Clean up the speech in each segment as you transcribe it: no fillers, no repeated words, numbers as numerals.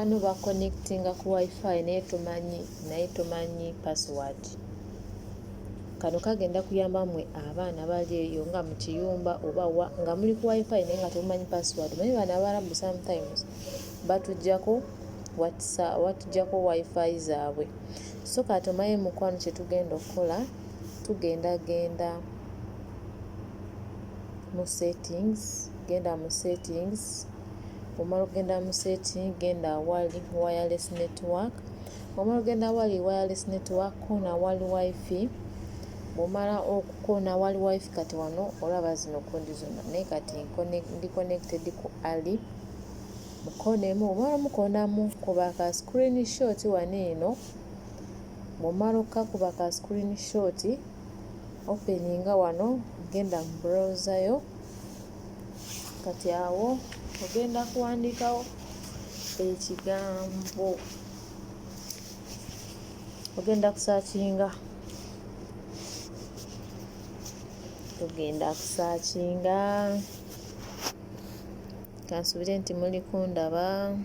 mikwano bakonectinga ku wifi naye tomanyi password. Kano kagenda kuyamba mmwe abaana bali eyo nga mu kiyumba oba wa nga muli ku wifi naye nga temumanyi password. Manyi bano Abarabu sometimes batuggyako wifi zaabwe. So kati omanyi mukwano kye tugenda okukola, genda mu settings, omala ogenda mu setting, genda awali wireless network. Omala ogenda awali wireless network, koona awali wifi. Bw'omala okukoona awali wifi, kati wano olaba zino koodi zonna, naye kati ndi connected ku Ali. Mukoonemu, omala omukoonamu kuba ka screenshot wano eno. Bw'omala okukakuba ka screenshot, openinga wano, genda mu browser yo. Kati awo ogenda kuwandiikawo ekigambo, ogenda kusaakinga, kansubire nti muli kundaba.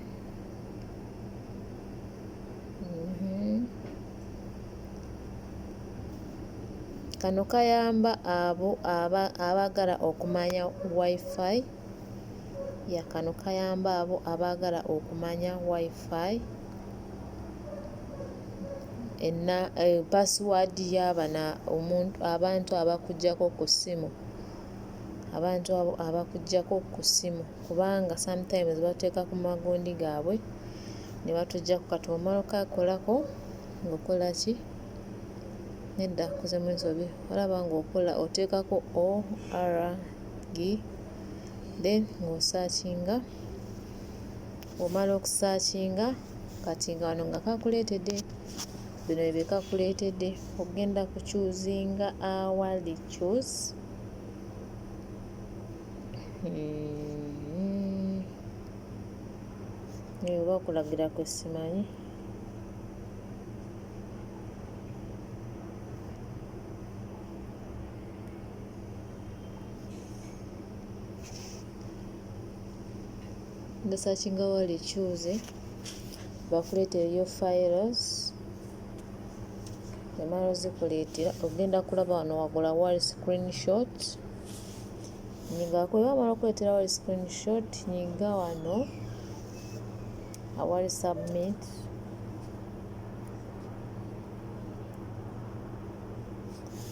Kano kayamba abo abaagala okumanya wifi. Kano kayamba abo abaagala okumanya wifi password abantu abakuggyako ku ssimu, kubanga sometimes bateeka ku magundi gaabwe ne batuggyako. Kati omala okakolako ng'okola ki? Nedda nkoze mu nsobi. Olaba oteekako ORG, then ng'osaakinga. Omala okusaakinga, kati nga wano nga kakuleetedde bino bye kakuleetedde, ogenda kukyuzinga awali choose. Oba okulagira kwe simanyi. Ndasaakinga awali choose, bakuleetereyo files. Omala ozikuleetera, ogenda kulaba wano wagula awali screenshot. Nyigaako, wamala okuleetera awali screenshot, nyiga wano awali submit.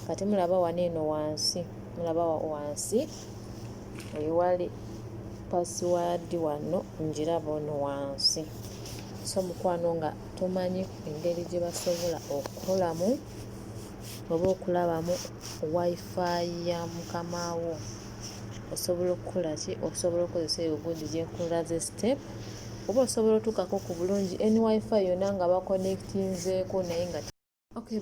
Kati mulaba wano eno wansi ewali password wano, ngiraba ono wansi. So mukwano nga tomanyi engeri gye basobola okukolamu oba okulabamu wifi ya mukamaawo, osobola okukola ki? Osobola okukozesa eyo gundi gye nkulaze step, oba osobola otuukako ku bulungi any wifi yonna nga bakonectinzeeko naye nga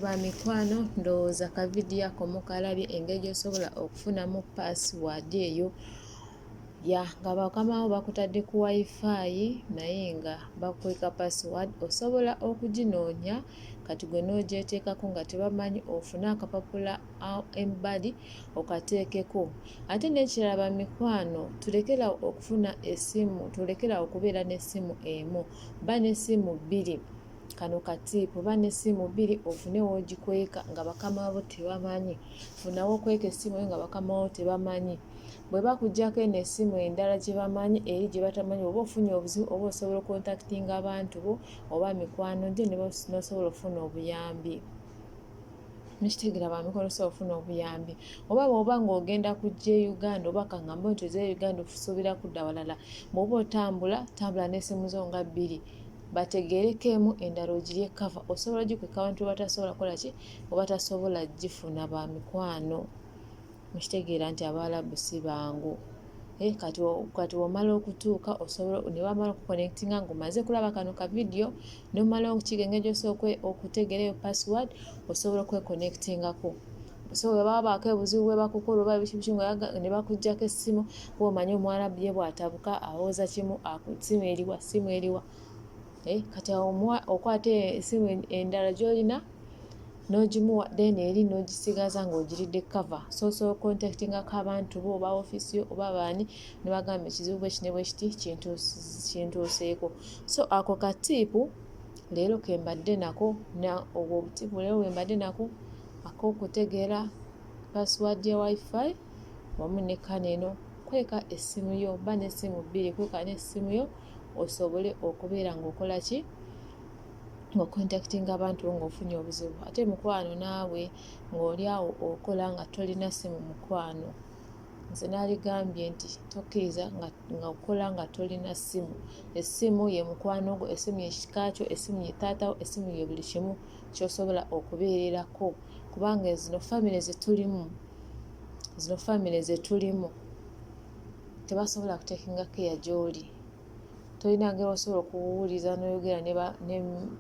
ba mikwano, ndowooza ka vidiyo ako mukalabye engeri gy'osobola okufunamu password eyo nga bakamaawo bakutadde ku wifi naye nga bakweka password. Osobola okuginoonya, kati gwe n'ogyeteekako nga tebamanyi, ofune akapapula embali okateekeko. Ate n'ekirala ba mikwano, tulekera okufuna essimu, tulekera okubeera n'essimu emu, ba n'essimu bbiri. Kano katiipu, ba n'essimu bbiri ofune w'ogikweka nga bakamaawo tebamanyi. Funawo okweka essimu nga bakamaawo tebamanyi. Bwe bakuggyako eno essimu endala gye bamanyi eri gye batamanyi, oba ofunye obuzibu oba osobola okontakitinga abantu bo oba mikwano gye n'osobola okufuna obuyambi. Nekitegeera ba mikwano, osobola okufuna obuyambi. Oba bw'oba ng'ogenda kujja e Uganda, oba kaŋŋambe nti ozze e Uganda osuubira kudda walala, bw'oba tambula n'essimu zo nga bbiri, bategeereko emu endala ogirye kava. Osobola ogikweka abantu bwe batasobola kukola ki? Bwe batasobola gifuna ba mikwano. Mukitegeera nti Abarabu si bangu. Kati w'omala okutuuka ne bamala okuconnectinga ng'omaze kulaba kano ka vidiyo n'omala okukiga engeri gy'osobola okutegeera eyo password, osobola okweconnectingako. So bwe babaako ebuzibu bwe bakukola oba biki ne bakuggyako essimu, bw'omanyi Omwarabu ye bw'atabuka awoza kimu, ssimu eriwa. Kati awo okwata essimu endala gy'olina n'ogimuwa then eri n'ogisigaza ng'ogiridde cover. So contactingako abantu bo oba ofiisi yo oba baani ne bagamba ekizibu bwe kino bwe kiti kintuuseeko. So ako katiipu leero ke mbadde nako obwo obutiipu leero bwe mbadde nako ak'okutegeera password ya wifi wamu ne kano eno kweka essimu yo ba n'essimu bbiri kweka n'essimu yo osobole okubeera ng'okola ki ng'ocontactinga abantu ng'ofunye obuzibu. Ate mukwano naawe ng'oli awo okola nga tolina ssimu mukwano, nze naligambye nti tokkiriza nga okola nga tolina ssimu. Essimu ye mukwano gwo, essimu ye kikaakyo, essimu ye taatawo, essimu ye buli kimu ky'osobola okubeererako, kubanga zino famire ze tulimu tebasobola kutekinga keya gy'oli. Tolina ngeri osobola okuwuliza n'oyogera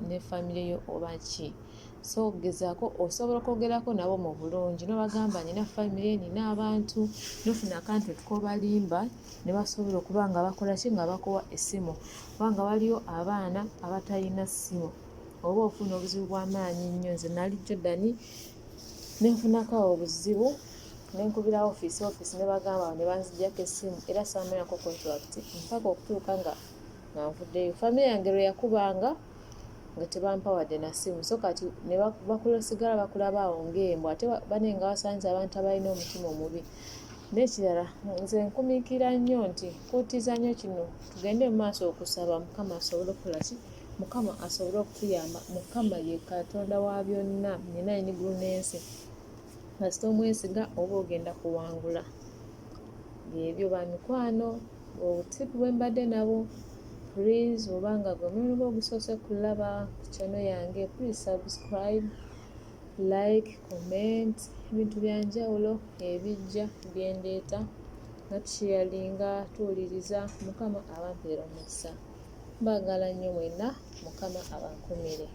ne famire yo oba ki. So gezaako osobola okwogerako nabo mu bulungi n'obagamba nina famire, nina abantu, n'ofuna akantu kobalimba ne basobola okuba nga bakola ki nga bakuwa essimu. Kubanga waliyo abaana abatalina ssimu oba ofuna obuzibu bw'amaanyi nnyo. Nze nali Jordan ne nfunako obuzibu ne nkubira ofiisi ne bagamba ne banziggyako essimu era saamanyako contract mpaka okutuuka nga nvuddeyo. Famire yange lwe yakubanga nga tebampawadde na ssimu. So kati ne basigala bakulaba awo ng'embwa, ate bane nga basanze abantu abalina omutima omubi. N'ekirala nze nkumiikira nnyo nti kuutizannyo kino tugende mu maaso okusaba Mukama asobole okukola ki, Mukama asobole okutuyamba. Mukama ye Katonda wa byonna, yenna y'eggulu n'ensi. Kasita omwesiga oba ogenda kuwangula. Byebyo ba mikwano obutiipu bwe mbadde nabo. Please obanga gwe mulundi gwo ogusoose kulaba ku channel yange, please subscribe, like, comment ebintu byanjawulo ebijja byendeeta nga tusharinga tuwuliriza. Mukama abampeera omukisa. Mbagala nnyo mwenna, Mukama abankumire.